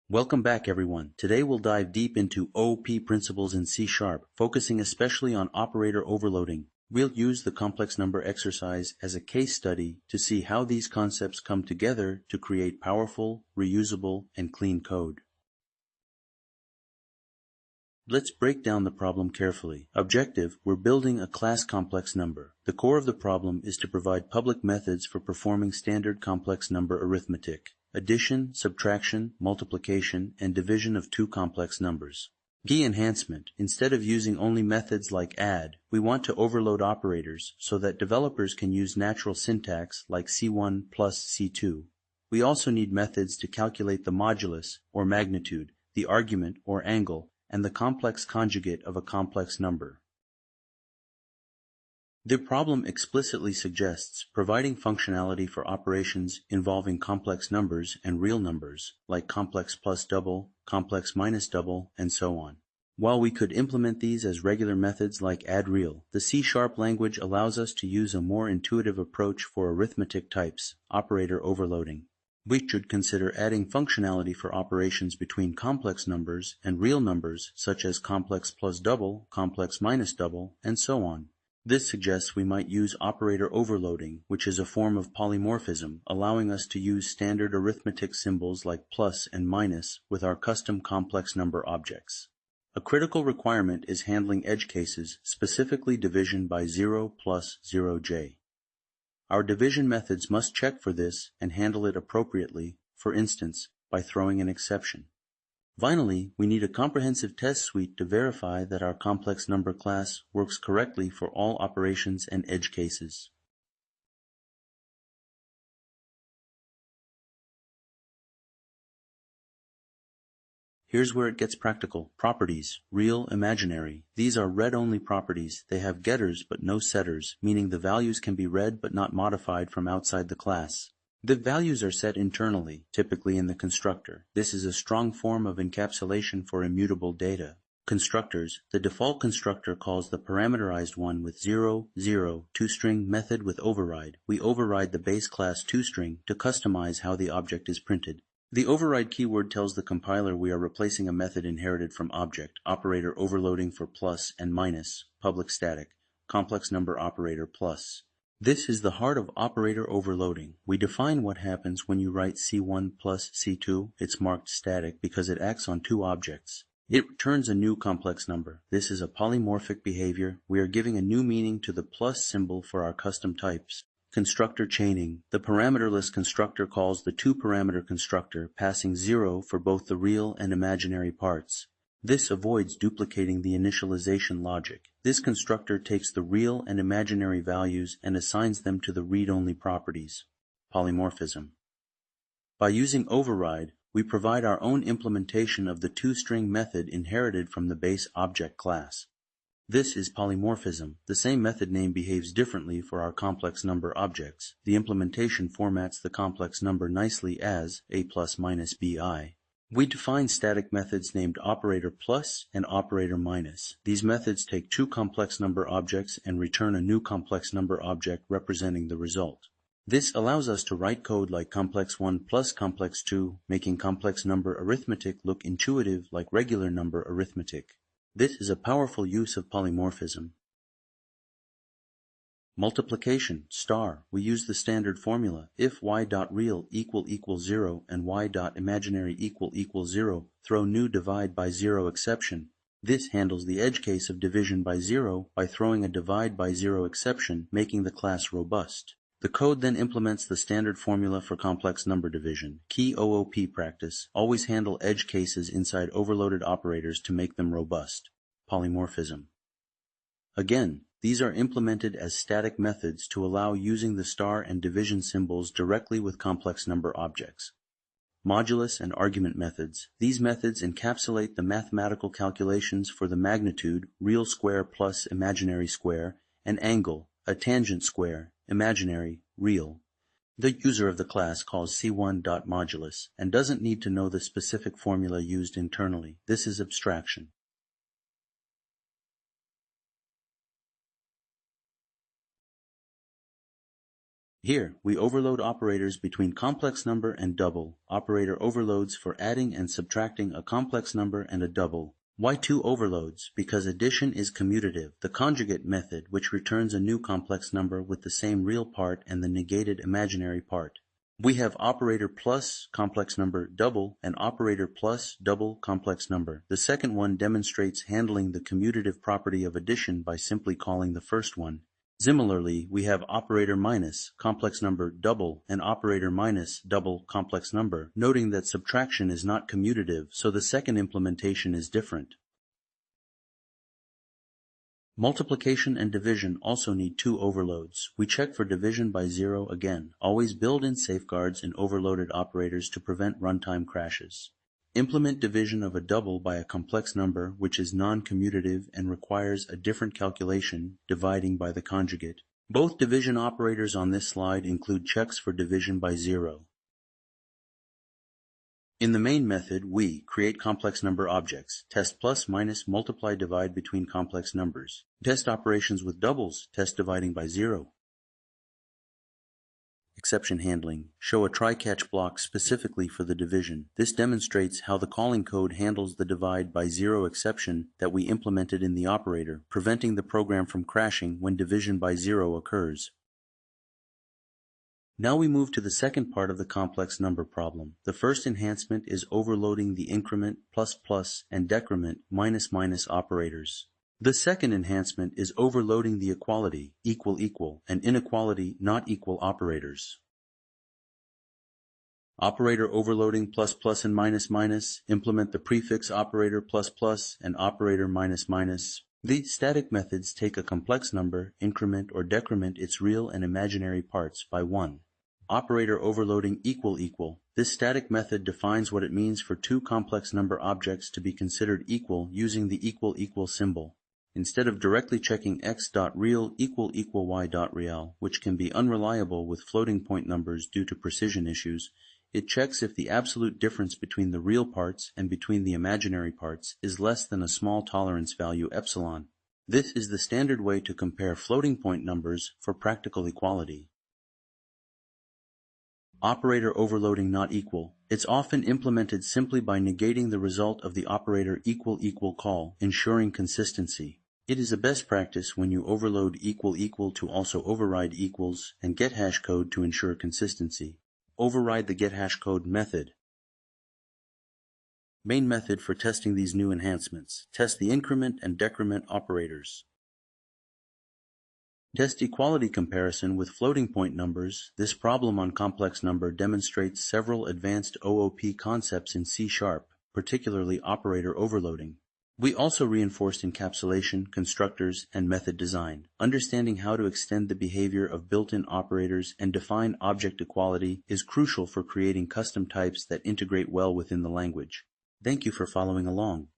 Welcome back, everyone. Today we'll dive deep into OP principles in C#, focusing especially on operator overloading. We'll use the complex number exercise as a case study to see how these concepts come together to create powerful, reusable, and clean code. Let's break down the problem carefully. Objective: we're building a class complex number. The core of the problem is to provide public methods for performing standard complex number arithmetic: addition, subtraction, multiplication, and division of two complex numbers. Key enhancement: instead of using only methods like add, we want to overload operators so that developers can use natural syntax like C1 plus C2. We also need methods to calculate the modulus, or magnitude, the argument, or angle, and the complex conjugate of a complex number. The problem explicitly suggests providing functionality for operations involving complex numbers and real numbers, like complex plus double, complex minus double, and so on. While we could implement these as regular methods like addReal, the C# language allows us to use a more intuitive approach for arithmetic types, operator overloading. We should consider adding functionality for operations between complex numbers and real numbers, such as complex plus double, complex minus double, and so on. This suggests we might use operator overloading, which is a form of polymorphism, allowing us to use standard arithmetic symbols like plus and minus with our custom complex number objects. A critical requirement is handling edge cases, specifically division by 0 plus 0j. Our division methods must check for this and handle it appropriately, for instance, by throwing an exception. Finally, we need a comprehensive test suite to verify that our complex number class works correctly for all operations and edge cases. Here's where it gets practical. Properties: real, imaginary. These are read-only properties. They have getters but no setters, meaning the values can be read but not modified from outside the class. The values are set internally, typically in the constructor. This is a strong form of encapsulation for immutable data. Constructors: the default constructor calls the parameterized one with 0, 0, toString method with override. We override the base class toString to customize how the object is printed. The override keyword tells the compiler we are replacing a method inherited from object. Operator overloading for plus and minus, public static, complex number operator plus. This is the heart of operator overloading. We define what happens when you write C1 plus C2. It's marked static because it acts on two objects. It returns a new complex number. This is a polymorphic behavior. We are giving a new meaning to the plus symbol for our custom types. Constructor chaining: the parameterless constructor calls the two-parameter constructor, passing 0 for both the real and imaginary parts. This avoids duplicating the initialization logic. This constructor takes the real and imaginary values and assigns them to the read-only properties. Polymorphism. By using override, we provide our own implementation of the toString method inherited from the base object class. This is polymorphism. The same method name behaves differently for our complex number objects. The implementation formats the complex number nicely as a plus minus bi. We define static methods named operator plus and operator minus. These methods take two complex number objects and return a new complex number object representing the result. This allows us to write code like complex 1 plus complex 2, making complex number arithmetic look intuitive like regular number arithmetic. This is a powerful use of polymorphism. Multiplication, star. We use the standard formula. If y.real == 0 and y.imaginary == 0, throw new divide by 0 exception. This handles the edge case of division by 0 by throwing a divide by 0 exception, making the class robust. The code then implements the standard formula for complex number division. Key OOP practice: always handle edge cases inside overloaded operators to make them robust. Polymorphism. Again, these are implemented as static methods to allow using the star and division symbols directly with complex number objects. Modulus and argument methods. These methods encapsulate the mathematical calculations for the magnitude, real square plus imaginary square, and angle, a tangent square, imaginary, real. The user of the class calls C1.modulus and doesn't need to know the specific formula used internally. This is abstraction. Here, we overload operators between complex number and double, operator overloads for adding and subtracting a complex number and a double. Why two overloads? Because addition is commutative, the conjugate method, which returns a new complex number with the same real part and the negated imaginary part. We have operator plus complex number double and operator plus double complex number. The second one demonstrates handling the commutative property of addition by simply calling the first one. Similarly, we have operator minus complex number double and operator minus double complex number, noting that subtraction is not commutative, so the second implementation is different. Multiplication and division also need two overloads. We check for division by 0 again. Always build in safeguards in overloaded operators to prevent runtime crashes. Implement division of a double by a complex number which is non-commutative and requires a different calculation, dividing by the conjugate. Both division operators on this slide include checks for division by 0. In the main method, we create complex number objects, test plus, minus, multiply, divide between complex numbers. Test operations with doubles, test dividing by 0. Exception handling. Show a try-catch block specifically for the division. This demonstrates how the calling code handles the divide by 0 exception that we implemented in the operator, preventing the program from crashing when division by 0 occurs. Now we move to the second part of the complex number problem. The first enhancement is overloading the increment, plus plus, and decrement, minus minus operators. The second enhancement is overloading the equality, equal equal, and inequality, not equal operators. Operator overloading plus plus and minus minus, implement the prefix operator plus plus and operator minus minus. These static methods take a complex number, increment or decrement its real and imaginary parts by 1. Operator overloading equal equal. This static method defines what it means for two complex number objects to be considered equal using the equal equal symbol. Instead of directly checking x.real equal y.real, which can be unreliable with floating point numbers due to precision issues, it checks if the absolute difference between the real parts and between the imaginary parts is less than a small tolerance value epsilon. This is the standard way to compare floating point numbers for practical equality. Operator overloading not equal. It's often implemented simply by negating the result of the operator equal equal call, ensuring consistency. It is a best practice when you overload equal equal to also override equals and get hash code to ensure consistency. Override the getHashCode method. Main method for testing these new enhancements. Test the increment and decrement operators. Test equality comparison with floating point numbers. This problem on complex number demonstrates several advanced OOP concepts in C#, particularly operator overloading. We also reinforced encapsulation, constructors, and method design. Understanding how to extend the behavior of built-in operators and define object equality is crucial for creating custom types that integrate well within the language. Thank you for following along.